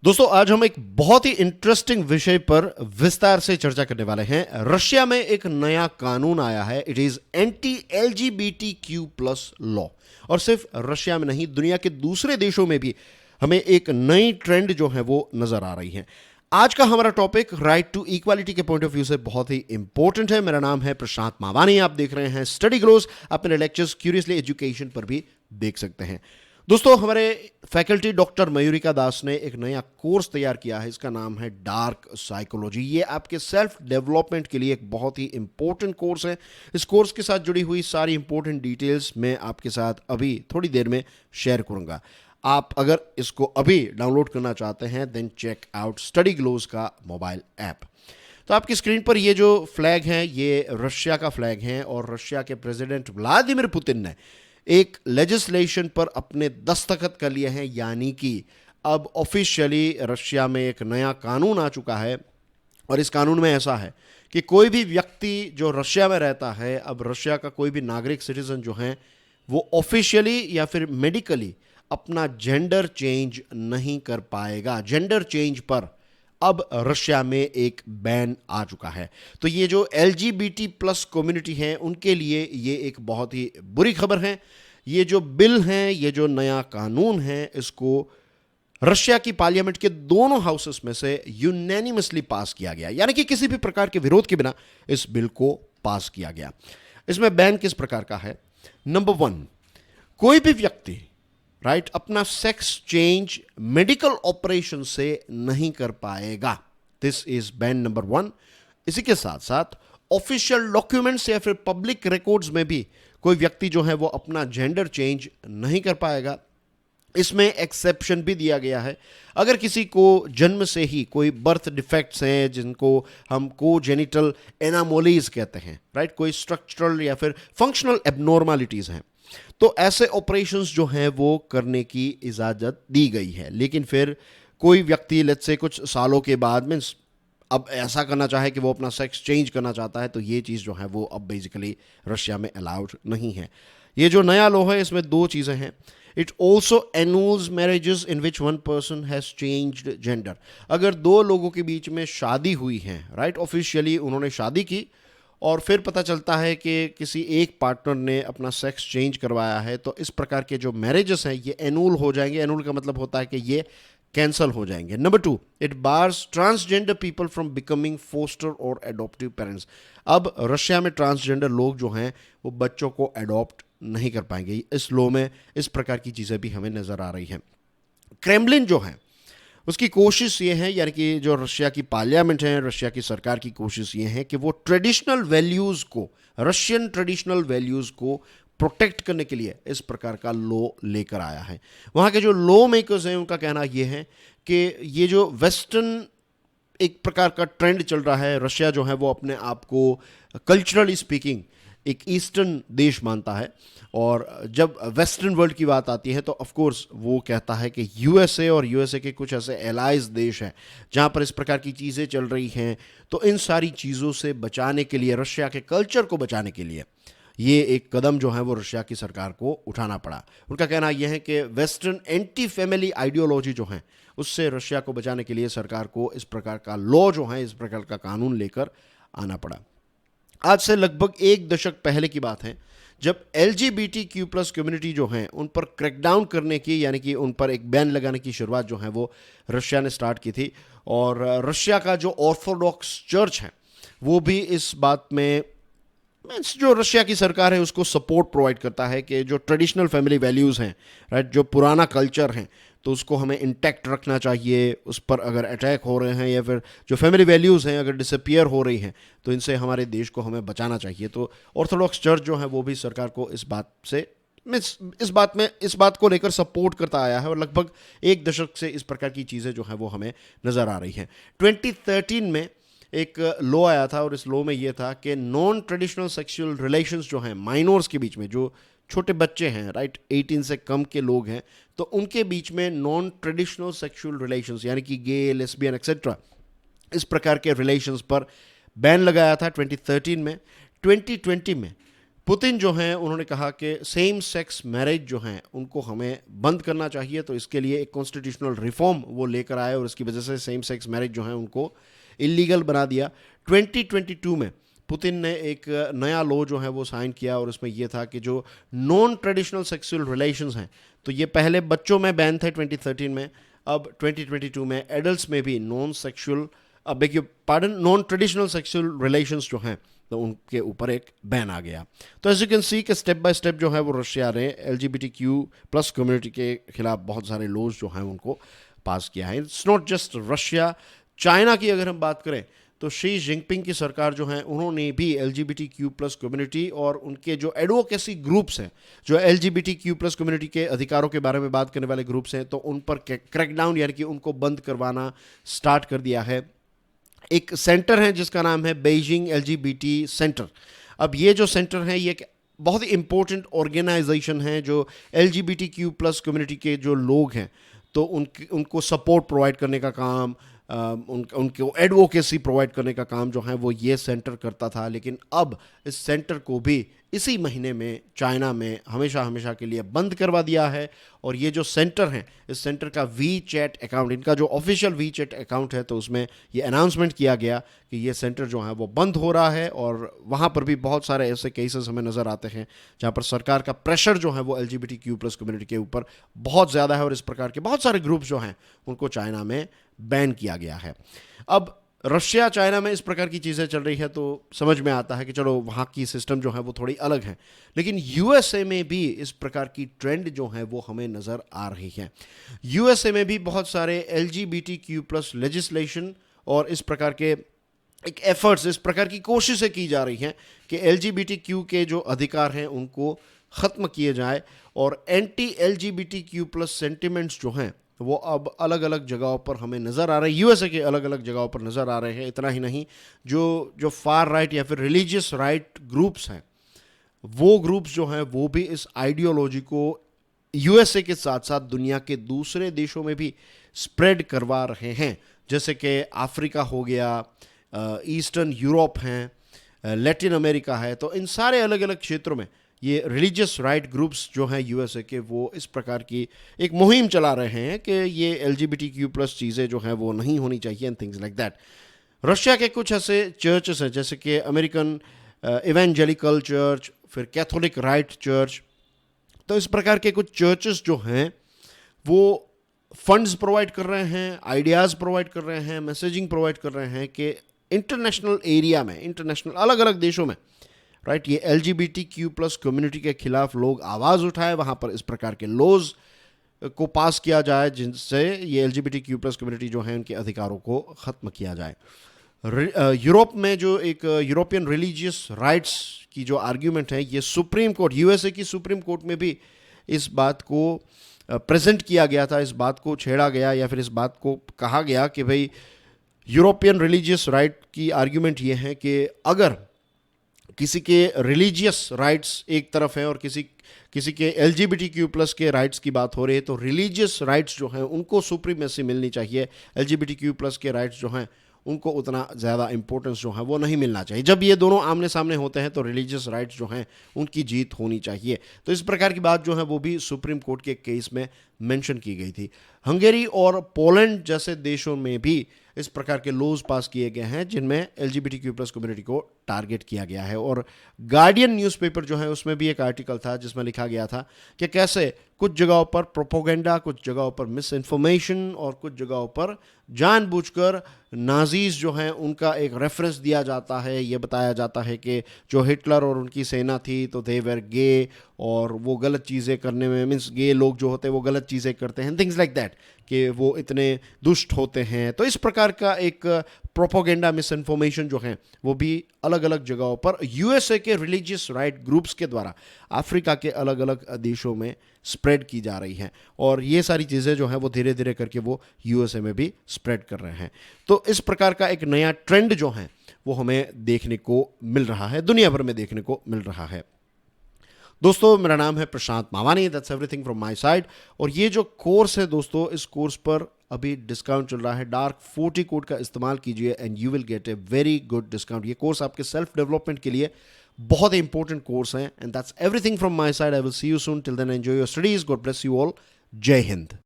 दोस्तों आज हम एक बहुत ही इंटरेस्टिंग विषय पर विस्तार से चर्चा करने वाले हैं। रशिया में एक नया कानून आया है। It is anti LGBTQ+ law. और सिर्फ रशिया में नहीं, दुनिया के दूसरे देशों में भी हमें एक नई ट्रेंड जो है वो नजर आ रही है। आज का हमारा टॉपिक राइट टू इक्वालिटी के पॉइंट ऑफ व्यू से बहुत ही इंपॉर्टेंट है। मेरा नाम है प्रशांत मावानी, आप देख रहे हैं स्टडी ग्लोस। आप मेरे लेक्चर्स क्यूरियसली एजुकेशन पर भी देख सकते हैं। दोस्तों हमारे फैकल्टी डॉक्टर मयूरिका दास ने एक नया कोर्स तैयार किया है। इसका नाम है डार्क साइकोलॉजी। ये आपके सेल्फ डेवलपमेंट के लिए एक बहुत ही इंपॉर्टेंट कोर्स है। इस कोर्स के साथ जुड़ी हुई सारी इंपॉर्टेंट डिटेल्स मैं आपके साथ अभी थोड़ी देर में शेयर करूंगा। आप अगर इसको अभी डाउनलोड करना चाहते हैं then check out study glows का मोबाइल ऐप। तो आपकी स्क्रीन पर ये जो फ्लैग है ये रशिया का फ्लैग है और रशिया के प्रेसिडेंट व्लादिमीर पुतिन ने एक लेजिस्लेशन पर अपने दस्तखत कर लिए हैं, यानी कि अब ऑफिशियली रशिया में एक नया कानून आ चुका है। और इस कानून में ऐसा है कि कोई भी व्यक्ति जो रशिया में रहता है, अब रशिया का कोई भी नागरिक सिटीजन जो है वो ऑफिशियली या फिर मेडिकली अपना जेंडर चेंज नहीं कर पाएगा। जेंडर चेंज पर अब रशिया में एक बैन आ चुका है। तो ये जो LGBT+ कम्युनिटी है उनके लिए ये एक बहुत ही बुरी खबर है। ये जो बिल है, ये जो नया कानून है, इसको रशिया की पार्लियामेंट के दोनों हाउसेस में से यूनैनिमसली पास किया गया, यानी कि किसी भी प्रकार के विरोध के बिना इस बिल को पास किया गया। इसमें बैन किस प्रकार का है? नंबर 1, कोई भी व्यक्ति अपना सेक्स चेंज मेडिकल ऑपरेशन से नहीं कर पाएगा। This is ban number 1। इसी के साथ साथ ऑफिशियल डॉक्यूमेंट्स या फिर पब्लिक रिकॉर्ड्स में भी कोई व्यक्ति जो है वो अपना जेंडर चेंज नहीं कर पाएगा। इसमें एक्सेप्शन भी दिया गया है। अगर किसी को जन्म से ही कोई बर्थ डिफेक्ट्स हैं जिनको हम कोजेनिटल एनामोलीज कहते हैं, कोई स्ट्रक्चरल या फिर फंक्शनल एबनॉर्मलिटीज हैं, तो ऐसे ऑपरेशंस जो हैं वो करने की इजाज़त दी गई है। लेकिन फिर कोई व्यक्ति लेट्स से कुछ सालों के बाद मीन्स अब ऐसा करना चाहे कि वो अपना सेक्स चेंज करना चाहता है, तो ये चीज़ जो है वो अब बेसिकली रशिया में अलाउड नहीं है। ये जो नया लॉ है इसमें 2 चीज़ें हैं। It also annuls marriages in which one person has changed gender. अगर 2 लोगों के बीच में शादी हुई है, ऑफिशियली उन्होंने शादी की और फिर पता चलता है कि किसी एक पार्टनर ने अपना सेक्स चेंज करवाया है, तो इस प्रकार के जो मैरिजेस हैं ये एनूल हो जाएंगे। एनूल का मतलब होता है कि ये कैंसल हो जाएंगे। Number 2, it bars transgender people from becoming foster और एडॉप्टिव पेरेंट्स। अब रशिया में ट्रांसजेंडर लोग जो हैं वो बच्चों को एडॉप्ट नहीं कर पाएंगे। इस लॉ में इस प्रकार की चीज़ें भी हमें नज़र आ रही हैं। क्रेमलिन जो है उसकी कोशिश ये है, यानी कि जो रशिया की पार्लियामेंट है, रशिया की सरकार की कोशिश ये है कि वो ट्रेडिशनल वैल्यूज़ को, रशियन ट्रेडिशनल वैल्यूज़ को प्रोटेक्ट करने के लिए इस प्रकार का लॉ लेकर आया है। वहाँ के जो लॉ मेकर्स हैं उनका कहना ये है कि ये जो वेस्टर्न एक प्रकार का ट्रेंड चल रहा है, रशिया जो है वो अपने आप को कल्चरली स्पीकिंग एक ईस्टर्न देश मानता है, और जब वेस्टर्न वर्ल्ड की बात आती है तो ऑफ कोर्स वो कहता है कि यूएसए और यूएसए के कुछ ऐसे एलाइज देश हैं जहाँ पर इस प्रकार की चीज़ें चल रही हैं। तो इन सारी चीज़ों से बचाने के लिए, रशिया के कल्चर को बचाने के लिए ये एक कदम जो है वो रशिया की सरकार को उठाना पड़ा। उनका कहना यह है कि वेस्टर्न एंटी फैमिली आइडियोलॉजी जो है उससे रशिया को बचाने के लिए सरकार को इस प्रकार का लॉ जो है, इस प्रकार का कानून लेकर आना पड़ा। आज से लगभग 1 दशक पहले की बात है जब LGBTQ+ कम्युनिटी जो हैं उन पर क्रैकडाउन करने की, यानी कि उन पर एक बैन लगाने की शुरुआत जो है वो रशिया ने स्टार्ट की थी। और रशिया का जो ऑर्थोडॉक्स चर्च है वो भी इस बात में, जो रशिया की सरकार है उसको सपोर्ट प्रोवाइड करता है कि जो ट्रेडिशनल फैमिली वैल्यूज़ हैं, जो पुराना कल्चर हैं, तो उसको हमें इंटैक्ट रखना चाहिए। उस पर अगर अटैक हो रहे हैं या फिर जो फैमिली वैल्यूज़ हैं अगर डिसअपियर हो रही हैं तो इनसे हमारे देश को हमें बचाना चाहिए। तो ऑर्थोडॉक्स चर्च जो है वो भी सरकार को इस बात से इस बात को लेकर सपोर्ट करता आया है, और लगभग 1 दशक से इस प्रकार की चीज़ें जो है वो हमें नज़र आ रही हैं। 2013 में एक लॉ आया था और इस लॉ में ये था कि नॉन ट्रेडिशनल सेक्सुअल रिलेशंस जो हैं माइनॉर्स के बीच में, जो छोटे बच्चे हैं 18 से कम के लोग हैं, तो उनके बीच में नॉन ट्रेडिशनल सेक्सुअल रिलेशंस यानी कि गे, लेस्बियन एक्सेट्रा, इस प्रकार के रिलेशंस पर बैन लगाया था 2013 में। 2020 में पुतिन जो हैं उन्होंने कहा कि सेम सेक्स मैरिज जो हैं उनको हमें बंद करना चाहिए, तो इसके लिए एक कॉन्स्टिट्यूशनल रिफॉर्म वो लेकर आए और इसकी वजह से सेम सेक्स मैरिज जो हैं उनको इलीगल बना दिया। 2022 में पुतिन ने एक नया लॉ जो है वो साइन किया और उसमें ये था कि जो नॉन ट्रेडिशनल सेक्सुअल रिलेशंस हैं, तो ये पहले बच्चों में बैन थे 2013 में, अब 2022 में एडल्ट्स में भी नॉन ट्रेडिशनल सेक्सुअल रिलेशंस जो हैं तो उनके ऊपर एक बैन आ गया। तो एज यू कैन सी कि स्टेप बाय स्टेप जो है वो रशिया ने LGBTQ+ कम्युनिटी के खिलाफ बहुत सारे लॉज जो हैं उनको पास किया है। It's not just Russia, China की अगर हम बात करें तो शी जिनपिंग की सरकार जो है उन्होंने भी LGBTQ+ कम्युनिटी और उनके जो एडवोकेसी ग्रुप्स हैं, जो LGBTQ+ कम्युनिटी के अधिकारों के बारे में बात करने वाले ग्रुप्स हैं, तो उन पर क्रैकडाउन यानी कि उनको बंद करवाना स्टार्ट कर दिया है। एक सेंटर है जिसका नाम है बीजिंग LGBT सेंटर। अब ये जो सेंटर है ये बहुत ही इंपॉर्टेंट ऑर्गेनाइजेशन है जो LGBTQ+ कम्युनिटी के जो लोग हैं तो उनको सपोर्ट प्रोवाइड करने का काम, उनको एडवोकेसी प्रोवाइड करने का काम जो है वो ये सेंटर करता था। लेकिन अब इस सेंटर को भी इसी महीने में चाइना में हमेशा के लिए बंद करवा दिया है। और ये जो सेंटर हैं, इस सेंटर का WeChat अकाउंट, इनका जो ऑफिशियल WeChat अकाउंट है, तो उसमें ये अनाउंसमेंट किया गया कि ये सेंटर जो है वो बंद हो रहा है। और वहाँ पर भी बहुत सारे ऐसे केसेस हमें नज़र आते हैं जहाँ पर सरकार का प्रेशर जो है वो LGBTQ+ कम्युनिटी के ऊपर बहुत ज़्यादा है और इस प्रकार के बहुत सारे ग्रुप्स जो हैं उनको चाइना में बैन किया गया है। अब रशिया चाइना में इस प्रकार की चीज़ें चल रही है तो समझ में आता है कि चलो वहाँ की सिस्टम जो है वो थोड़ी अलग है, लेकिन USA में भी इस प्रकार की ट्रेंड जो है वो हमें नज़र आ रही है। USA में भी बहुत सारे LGBTQ+ लेजिस्लेशन और इस प्रकार के एक एफर्ट्स, इस प्रकार की कोशिशें की जा रही हैं कि LGBTQ के जो अधिकार हैं उनको ख़त्म किए जाए और anti-LGBTQ+ सेंटिमेंट्स जो हैं वो अब अलग अलग जगहों पर हमें नज़र आ रहे हैं, USA के अलग अलग जगहों पर नज़र आ रहे हैं। इतना ही नहीं, जो फार राइट या फिर रिलीजियस राइट ग्रुप्स हैं, वो ग्रुप्स जो हैं वो भी इस आइडियोलॉजी को USA के साथ साथ दुनिया के दूसरे देशों में भी स्प्रेड करवा रहे हैं, जैसे कि अफ्रीका हो गया, ईस्टर्न यूरोप हैं, लैटिन अमेरिका है। तो इन सारे अलग अलग क्षेत्रों में ये रिलीजियस राइट ग्रुप्स जो हैं USA के, वो इस प्रकार की एक मुहिम चला रहे हैं कि ये LGBTQ+ चीज़ें जो हैं वो नहीं होनी चाहिए and things like that. Russia के कुछ ऐसे चर्चेस हैं जैसे कि अमेरिकन इवेंजेलिकल चर्च, फिर कैथोलिक राइट चर्च। तो इस प्रकार के कुछ चर्चेस जो हैं वो फंड्स प्रोवाइड कर रहे हैं, आइडियाज़ प्रोवाइड कर रहे हैं, मैसेजिंग प्रोवाइड कर रहे हैं कि इंटरनेशनल एरिया में, इंटरनेशनल अलग अलग देशों में राइट ये LGBTQ+ कम्युनिटी के खिलाफ लोग आवाज़ उठाए, वहाँ पर इस प्रकार के लॉज को पास किया जाए जिनसे ये LGBTQ+ कम्युनिटी जो है उनके अधिकारों को ख़त्म किया जाए। यूरोप में जो एक यूरोपियन रिलीजियस राइट्स की जो आर्ग्यूमेंट है, ये सुप्रीम कोर्ट, USA की सुप्रीम कोर्ट में भी इस बात को प्रेजेंट किया गया था, इस बात को छेड़ा गया या फिर इस बात को कहा गया कि भाई यूरोपियन रिलीजियस राइट की आर्ग्यूमेंट ये है कि अगर किसी के रिलीजियस राइट्स एक तरफ है और किसी के LGBTQ+ के राइट्स की बात हो रही है, तो रिलीजियस राइट्स जो हैं उनको सुप्रीमेसी मिलनी चाहिए, LGBTQ+ के राइट्स जो हैं उनको उतना ज़्यादा इंपॉर्टेंस जो है वो नहीं मिलना चाहिए। जब ये दोनों आमने सामने होते हैं तो रिलीजियस राइट्स जो हैं उनकी जीत होनी चाहिए। तो इस प्रकार की बात जो है वो भी सुप्रीम कोर्ट के केस में मेंशन की गई थी। हंगेरी और पोलैंड जैसे देशों में भी इस प्रकार के लॉज पास किए गए हैं जिनमें LGBTQ+ कम्युनिटी को टारगेट किया गया है। और गार्डियन न्यूज़पेपर जो है उसमें भी एक आर्टिकल था जिसमें लिखा गया था कि कैसे कुछ जगहों पर प्रोपोगेंडा, कुछ जगहों पर मिस इन्फॉर्मेशन और कुछ जगहों पर जानबूझकर नाजीज जो हैं उनका एक रेफरेंस दिया जाता है। ये बताया जाता है कि जो हिटलर और उनकी सेना थी तो दे वर गे और वो गलत चीज़ें करने में, मीन्स गे लोग जो होते हैं वो गलत चीज़ें करते हैं, थिंग्स लाइक दैट, कि वो इतने दुष्ट होते हैं। तो इस प्रकार का एक प्रोपोगेंडा, मिस इन्फॉर्मेशन जो है वो भी अलग अलग जगहों पर USA के रिलीजियस राइट ग्रुप्स के द्वारा अफ्रीका के अलग अलग देशों में स्प्रेड की जा रही हैं। और ये सारी चीज़ें जो हैं वो धीरे धीरे करके वो USA में भी स्प्रेड कर रहे हैं। तो इस प्रकार का एक नया ट्रेंड जो है वो हमें देखने को मिल रहा है, दुनिया भर में देखने को मिल रहा है। दोस्तों, मेरा नाम है Prashant Mavani, that's everything from my side. और ये जो कोर्स है दोस्तों, इस कोर्स पर अभी डिस्काउंट चल रहा है। डार्क 40 कोड का इस्तेमाल कीजिए and you will get a very good discount. ये कोर्स आपके सेल्फ डेवलपमेंट के लिए बहुत ही इंपॉर्टेंट कोर्स है. And that's everything from my side. I will see you soon. Till then enjoy your studies. God bless you all. जय हिंद.